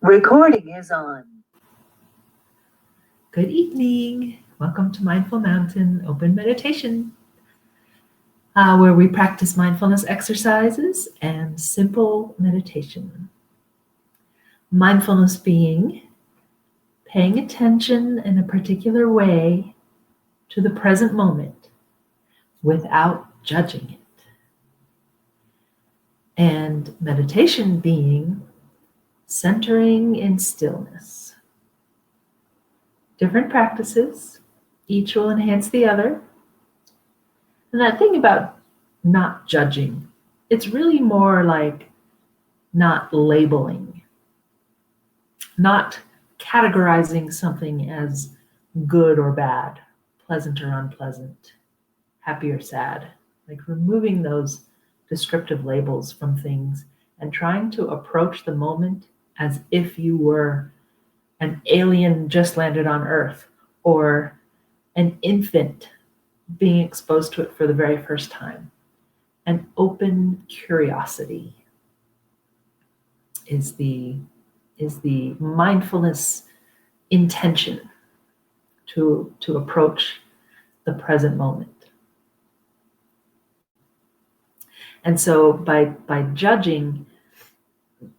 Recording is on. Good evening. Welcome to Mindful Mountain Open Meditation, where we practice mindfulness exercises and simple meditation. Mindfulness being paying attention in a particular way to the present moment without judging it. And meditation being centering in stillness. Different practices, each will enhance the other. And that thing about not judging, it's really more like not labeling, not categorizing something as good or bad, pleasant or unpleasant, happy or sad, like removing those descriptive labels from things and trying to approach the moment as if you were an alien just landed on Earth or an infant being exposed to it for the very first time. An open curiosity is the mindfulness intention to approach the present moment. And so by judging,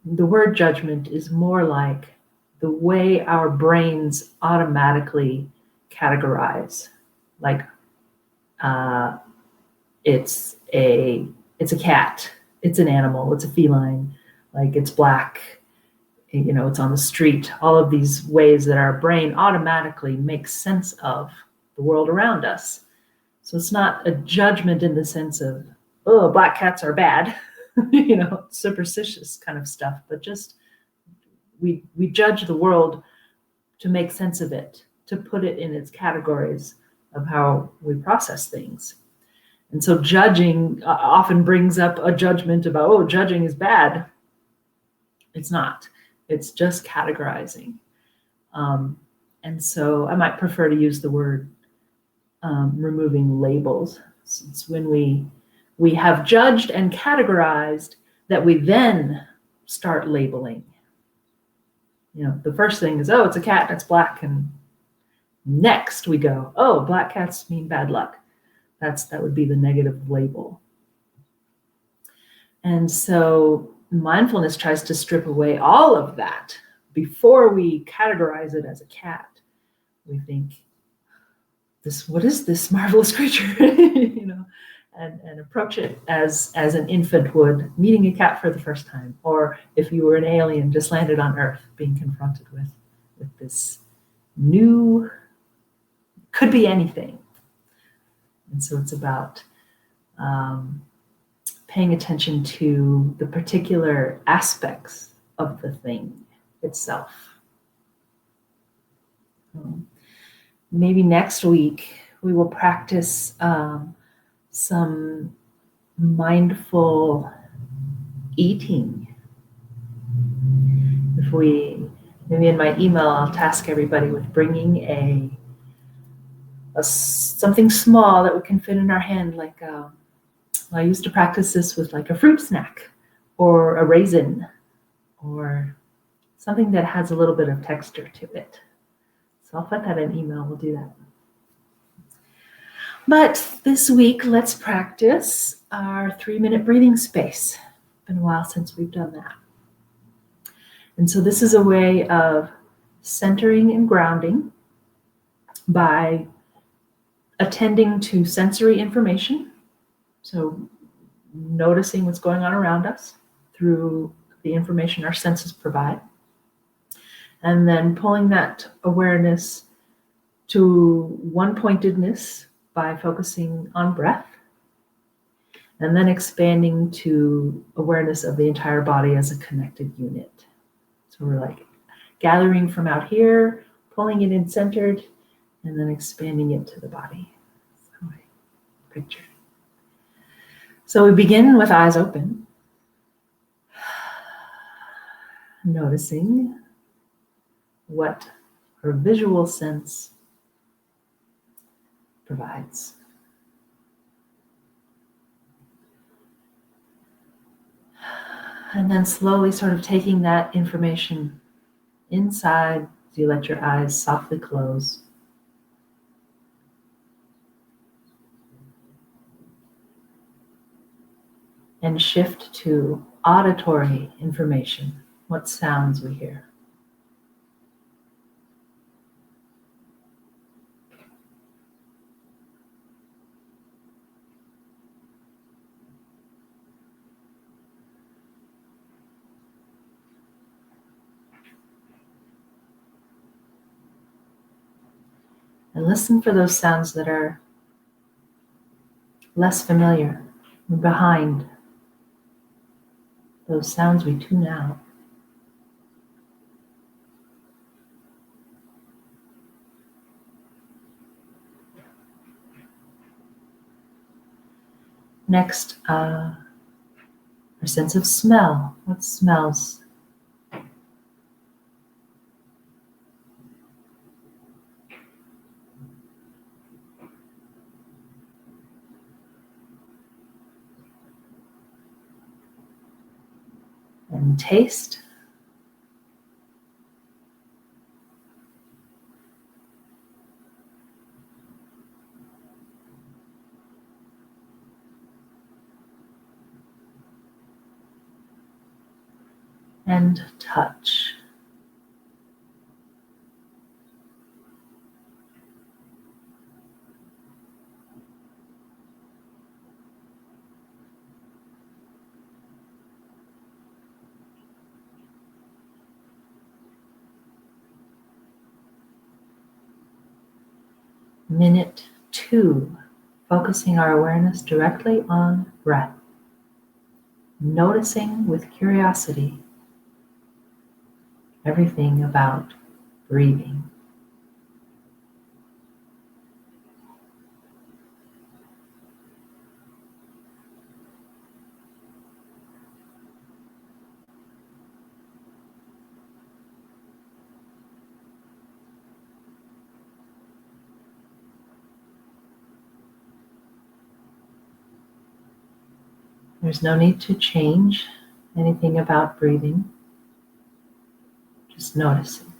the word judgment is more like the way our brains automatically categorize, like it's a cat, it's an animal, it's a feline, like it's black, it's on the street. All of these ways that our brain automatically makes sense of the world around us. So it's not a judgment in the sense of, oh, black cats are bad, superstitious kind of stuff, but just we judge the world to make sense of it, to put it in its categories of how we process things. And so judging often brings up a judgment about, oh, judging is bad. It's not. It's just categorizing. And so I might prefer to use the word removing labels. It's when we have judged and categorized that we then start labeling. The first thing is, oh, it's a cat, it's black. And next we go, oh, black cats mean bad luck. That would be the negative label. And so mindfulness tries to strip away all of that. Before we categorize it as a cat, we think, what is this marvelous creature? And approach it as an infant would, meeting a cat for the first time, or if you were an alien just landed on Earth, being confronted with this new, could be anything. And so it's about paying attention to the particular aspects of the thing itself. Maybe next week we will practice some mindful eating. Maybe in my email, I'll task everybody with bringing a something small that we can fit in our hand, like I used to practice this with like a fruit snack or a raisin or something that has a little bit of texture to it. So I'll put that in email, we'll do that. But this week, let's practice our 3-minute breathing space. It's been a while since we've done that. And so this is a way of centering and grounding by attending to sensory information. So noticing what's going on around us through the information our senses provide. And then pulling that awareness to one-pointedness by focusing on breath. And then expanding to awareness of the entire body as a connected unit. So we're like gathering from out here, pulling it in centered, and then expanding it to the body. So I picture. So we begin with eyes open, noticing what our visual sense provides. And then slowly sort of taking that information inside as you let your eyes softly close. And shift to auditory information. What sounds we hear. And listen for those sounds that are less familiar, behind those sounds we tune out. Next, our sense of smell. What smells? And taste. And touch. Minute 2, focusing our awareness directly on breath. Noticing with curiosity everything about breathing. There's no need to change anything about breathing, just noticing.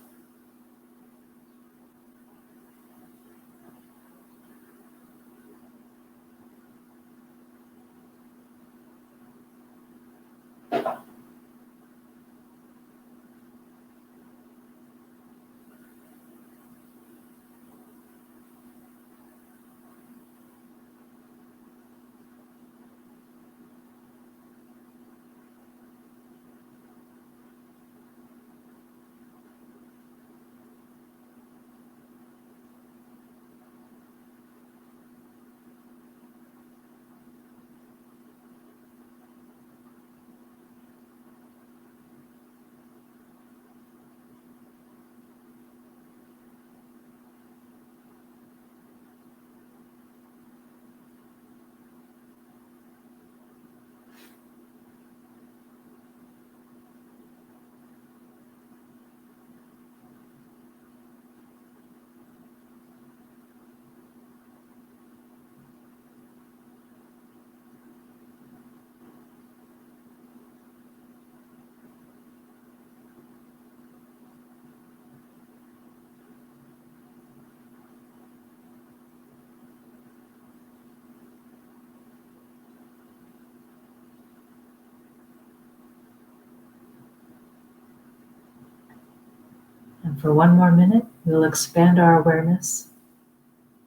And for one more minute, we'll expand our awareness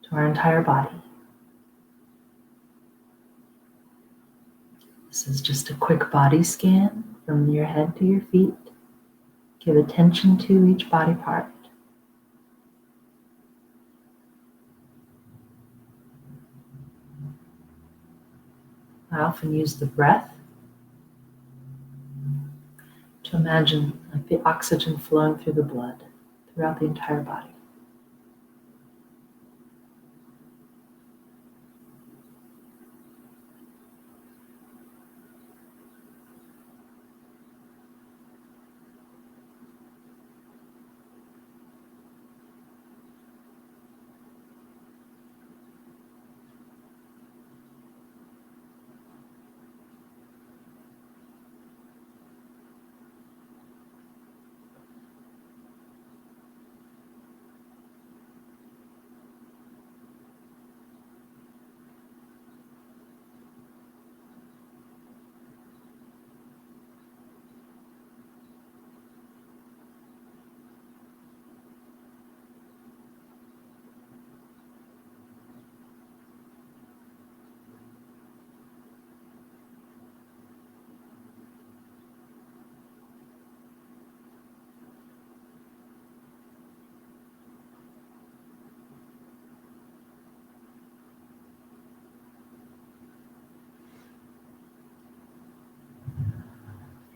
to our entire body. This is just a quick body scan from your head to your feet. Give attention to each body part. I often use the breath to imagine like the oxygen flowing through the blood, throughout the entire body.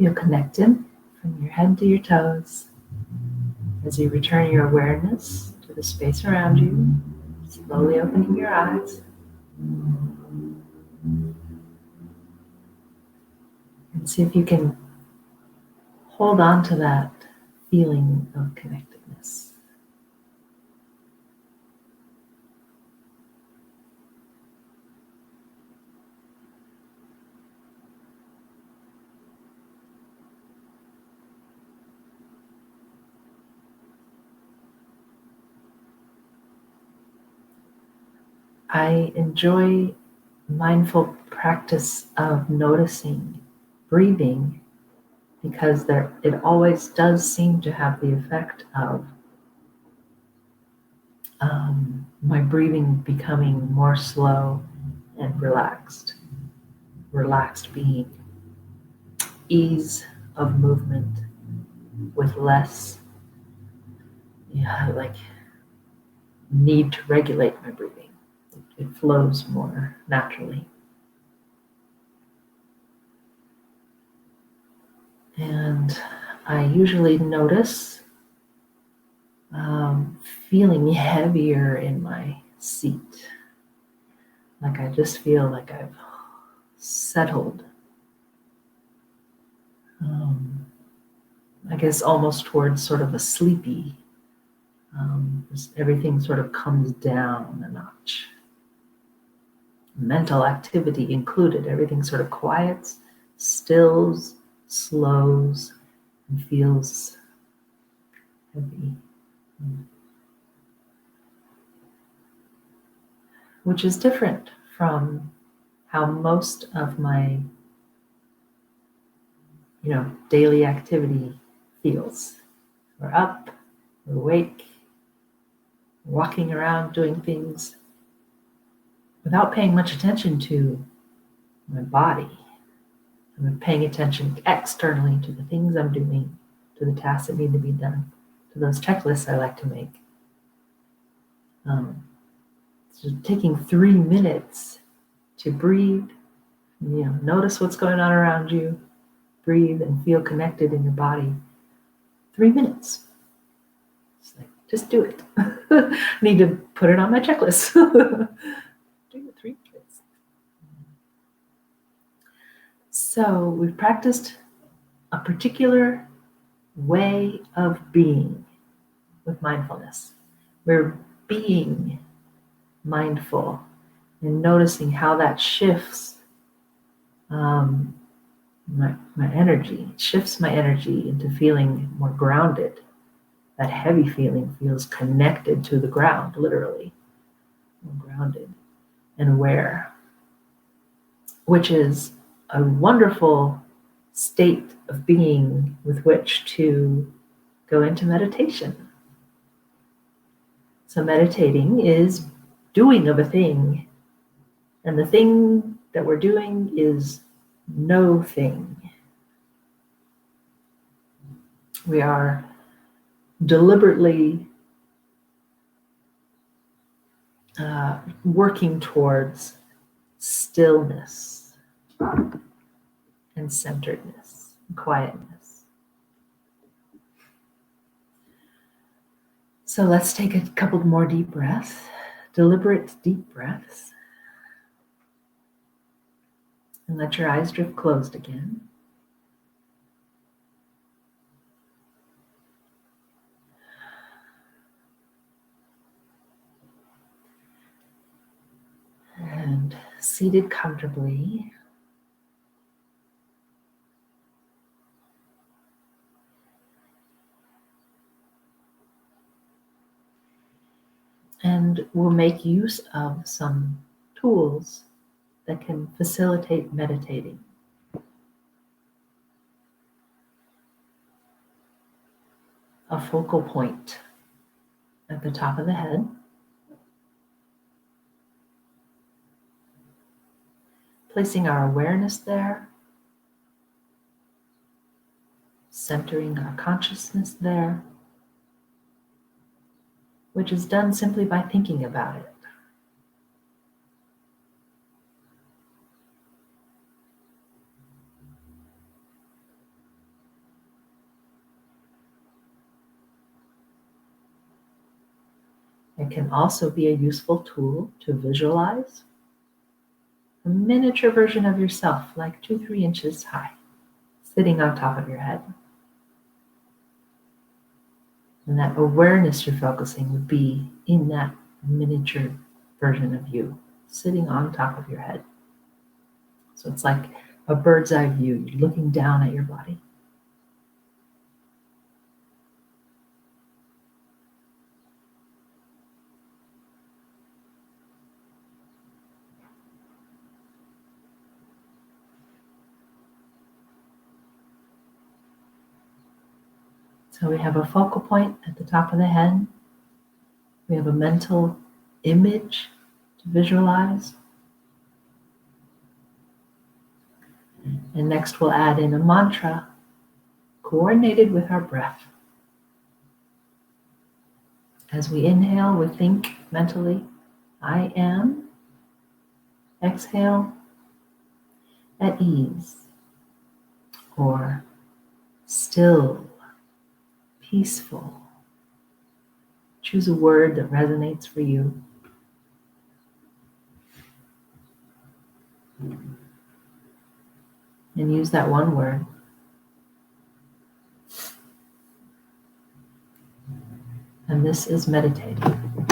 Feel connected from your head to your toes as you return your awareness to the space around you, slowly opening your eyes. And see if you can hold on to that feeling of connectedness. I enjoy mindful practice of noticing breathing because it always does seem to have the effect of my breathing becoming more slow and relaxed. Relaxed being ease of movement with less like need to regulate my breathing. It flows more naturally. And I usually notice feeling heavier in my seat. Like I just feel like I've settled. I guess almost towards sort of a sleepy. Everything sort of comes down a notch. Mental activity included. Everything sort of quiets, stills, slows, and feels heavy. Which is different from how most of my daily activity feels. We're up, we're awake, walking around doing things without paying much attention to my body. I'm paying attention externally to the things I'm doing, to the tasks that need to be done, to those checklists I like to make. So taking 3 minutes to breathe, notice what's going on around you, breathe and feel connected in your body. 3 minutes. It's like, just do it. I need to put it on my checklist. Do it 3 minutes. So we've practiced a particular way of being with mindfulness. We're being mindful and noticing how that shifts my energy. It shifts my energy into feeling more grounded. That heavy feeling feels connected to the ground, literally. More grounded and aware, which is a wonderful state of being with which to go into meditation. So meditating is doing of a thing, and the thing that we're doing is no thing. We are deliberately working towards stillness and centeredness, and quietness. So let's take a couple more deep breaths, deliberate deep breaths. And let your eyes drift closed again. And seated comfortably, and we'll make use of some tools that can facilitate meditating. A focal point at the top of the head, placing our awareness there, centering our consciousness there, which is done simply by thinking about it. It can also be a useful tool to visualize a miniature version of yourself, like 2-3 inches high, sitting on top of your head. And that awareness you're focusing would be in that miniature version of you, sitting on top of your head. So it's like a bird's eye view. You're looking down at your body. So we have a focal point at the top of the head. We have a mental image to visualize. And next we'll add in a mantra coordinated with our breath. As we inhale, we think mentally, I am. Exhale, at ease, or still, peaceful. Choose a word that resonates for you. And use that one word. And this is meditating.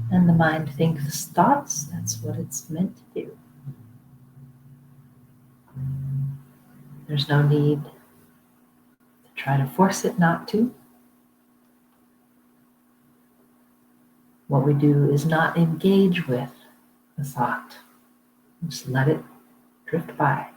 And the mind thinks thoughts, that's what it's meant to do. There's no need to try to force it not to. What we do is not engage with the thought. Just let it drift by.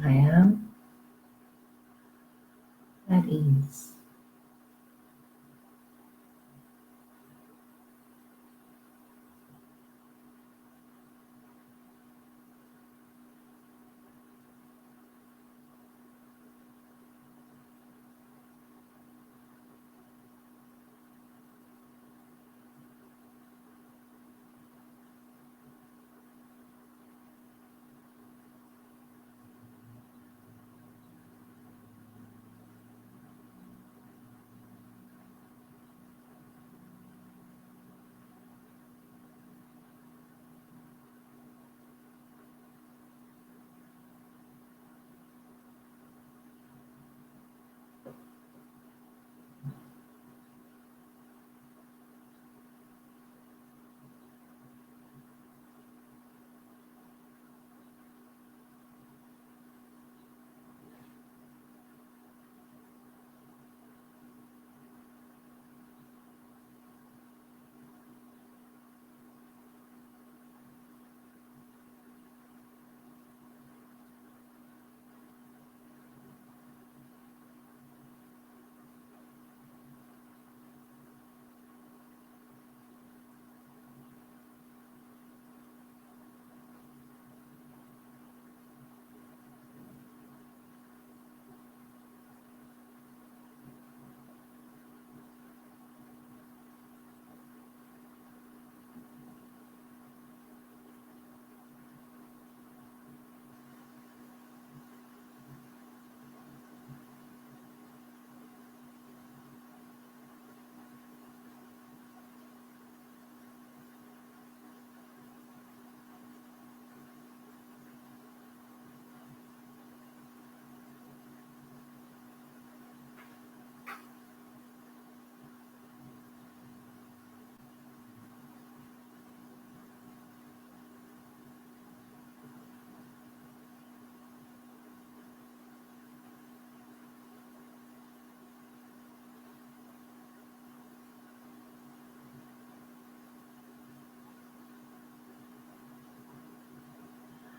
I am at ease.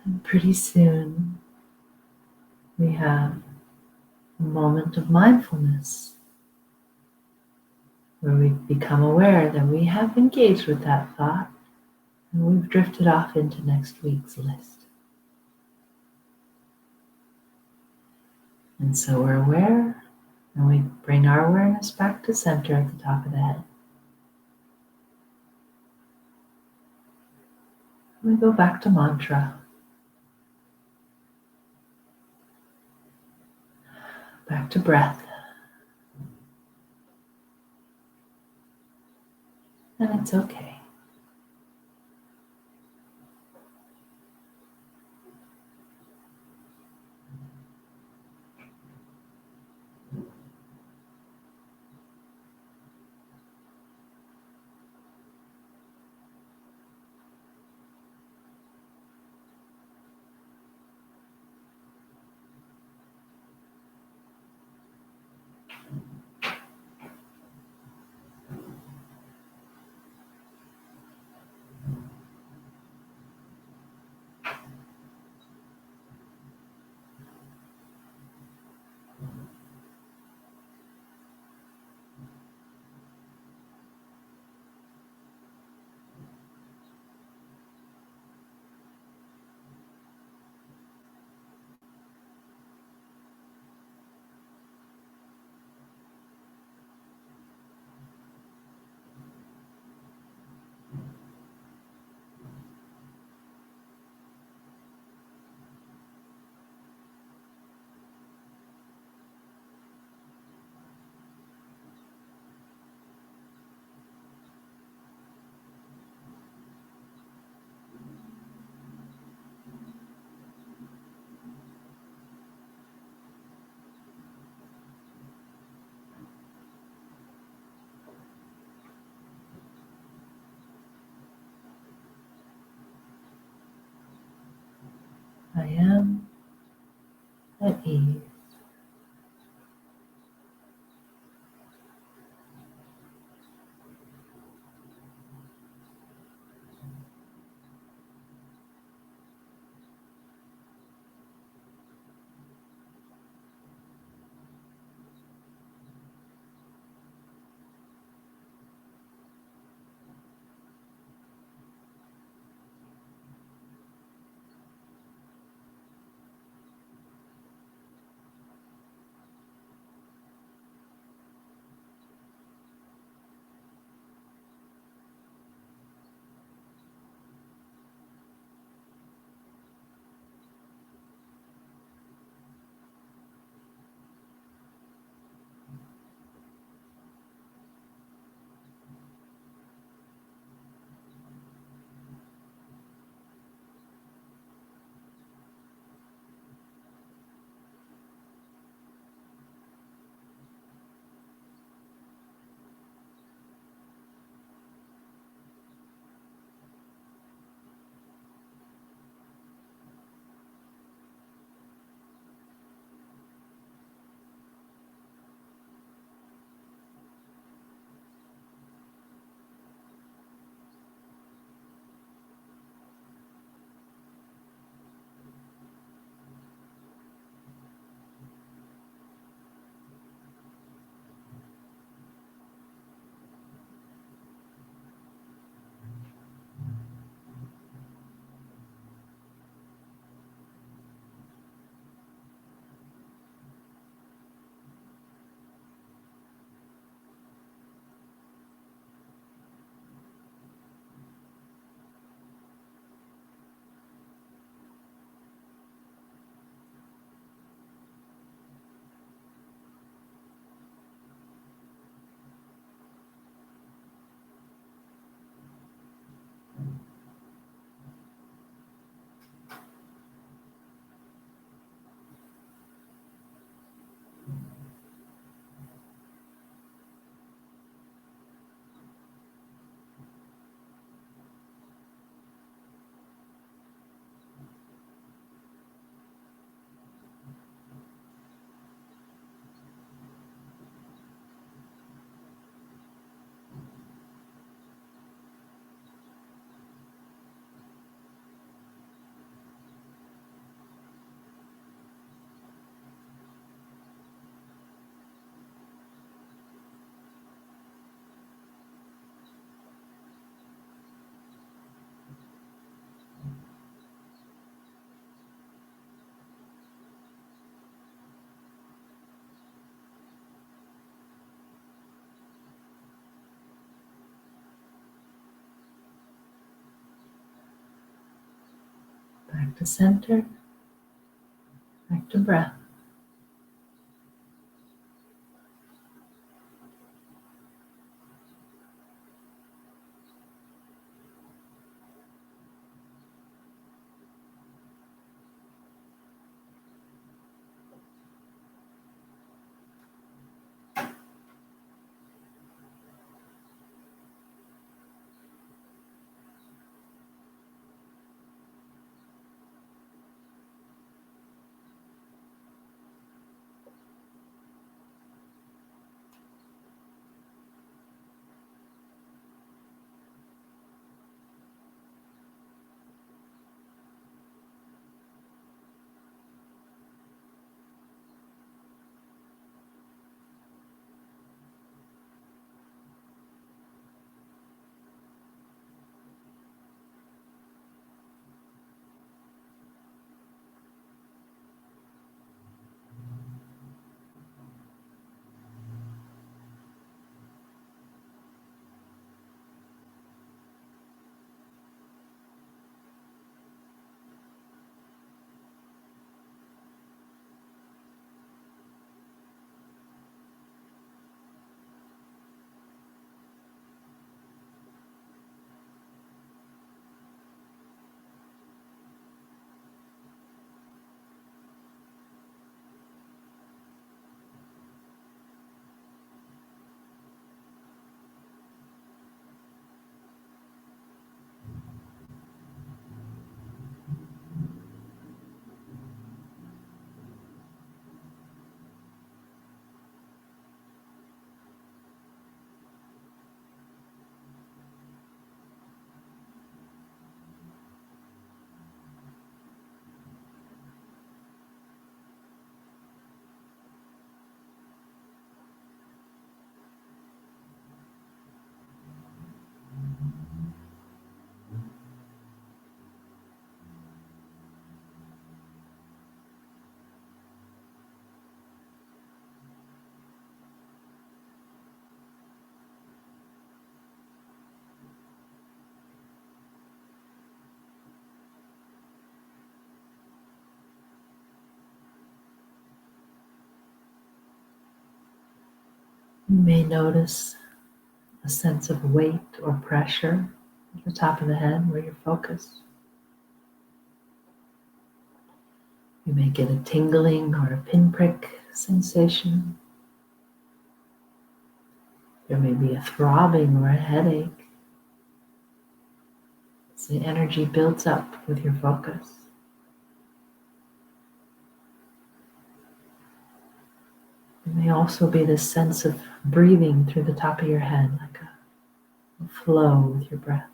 And pretty soon we have a moment of mindfulness where we become aware that we have engaged with that thought and we've drifted off into next week's list. And so we're aware and we bring our awareness back to center at the top of the head. We go back to mantra, back to breath. And it's okay. I am at ease. Back to center, back to breath. You may notice a sense of weight or pressure at the top of the head where you're focused. You may get a tingling or a pinprick sensation. There may be a throbbing or a headache as the energy builds up with your focus. There may also be this sense of breathing through the top of your head, like a flow with your breath.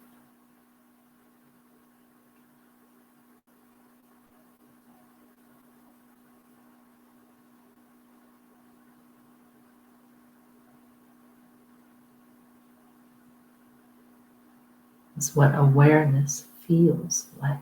It's what awareness feels like.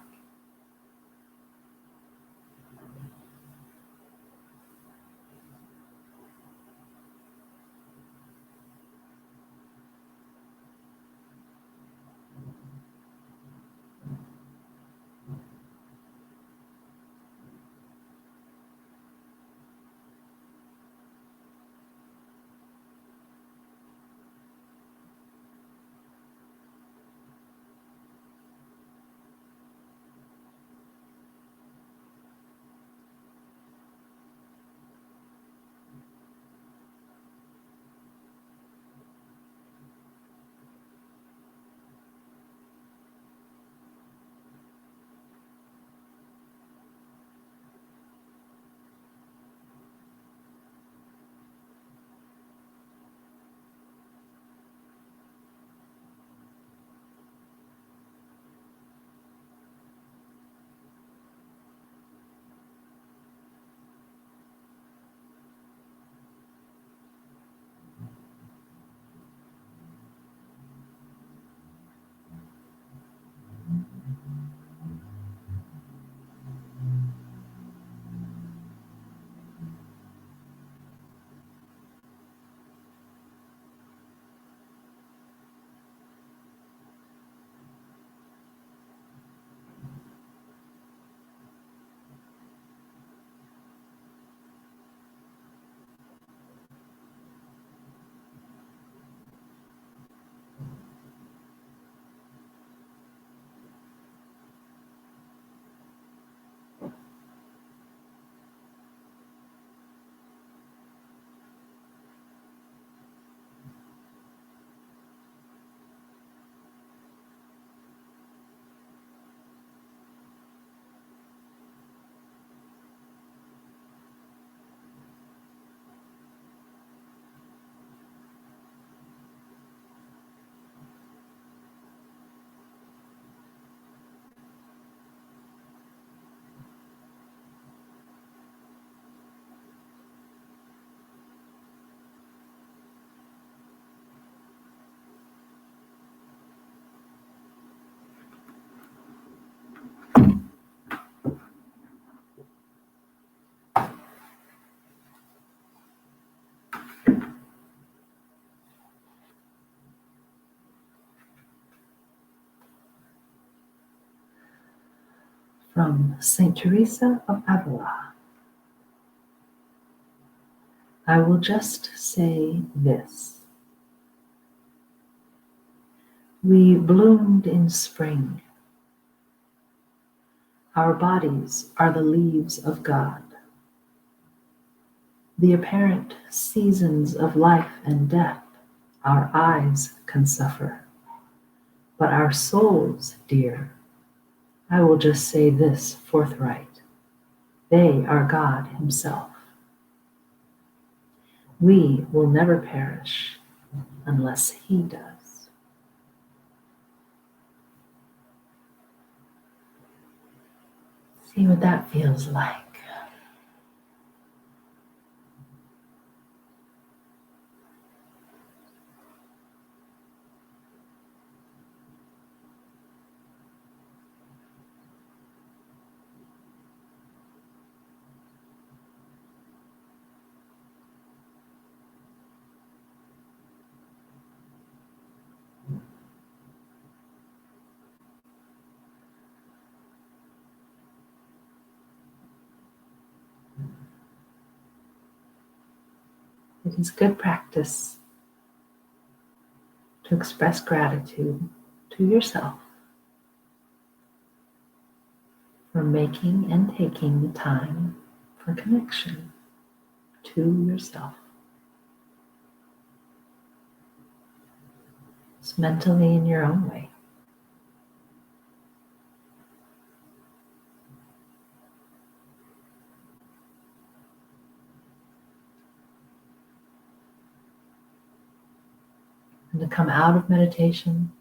From Saint Teresa of Avila, I will just say this. We bloomed in spring. Our bodies are the leaves of God. The apparent seasons of life and death our eyes can suffer. But our souls, dear, I will just say this forthright. They are God Himself. We will never perish unless He does. See what that feels like. It is good practice to express gratitude to yourself for making and taking the time for connection to yourself. It's mentally in your own way. And to come out of meditation,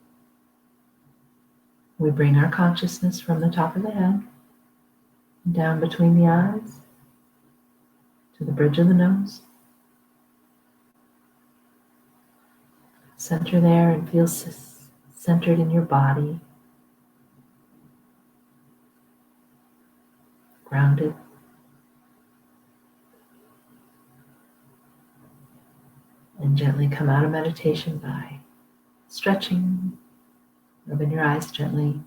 we bring our consciousness from the top of the head, down between the eyes, to the bridge of the nose. Center there and feel centered in your body, grounded. And gently come out of meditation by stretching, rubbing your eyes gently.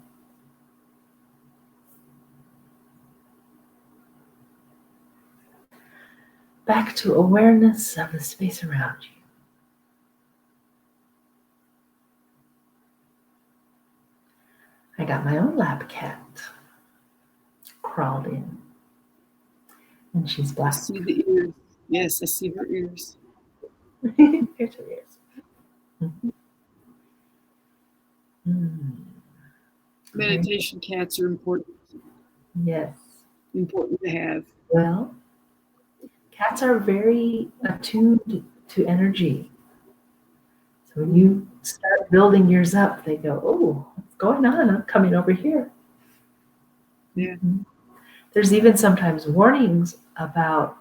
Back to awareness of the space around you. I got my own lab cat. Crawled in. And she's black. I see the ears. Yes, I see her ears. Here's her ears. Meditation cats are important. Yes. Important to have. Well, cats are very attuned to energy. So when you start building yours up, they go, oh, what's going on? I'm coming over here. Yeah. There's even sometimes warnings about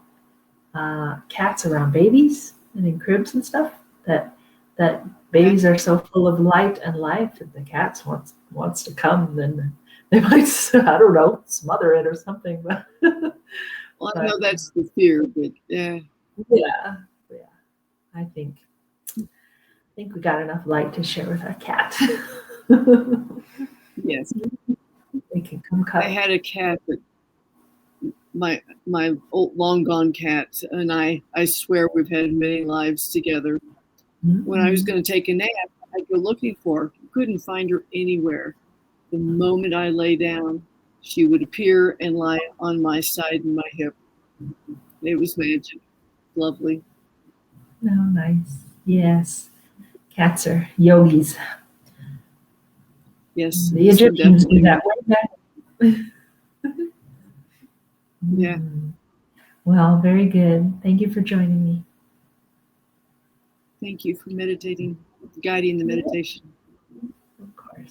cats around babies and in cribs and stuff, that babies are so full of light and life that the cats wants to come, then they might, I don't know, smother it or something. But well, I know that's the fear, but yeah. I think we got enough light to share with our cat. Yes. They can come cut. I had a cat that my old long gone cat, and I swear we've had many lives together. Mm-hmm. When I was going to take a nap, I'd go looking for her. Couldn't find her anywhere. The moment I lay down, she would appear and lie on my side and my hip. It was magic. Lovely. Oh, nice. Yes. Cats are yogis. Yes. The Egyptians do that way back. Yeah. Well, very good. Thank you for joining me. Thank you for meditating, guiding the meditation.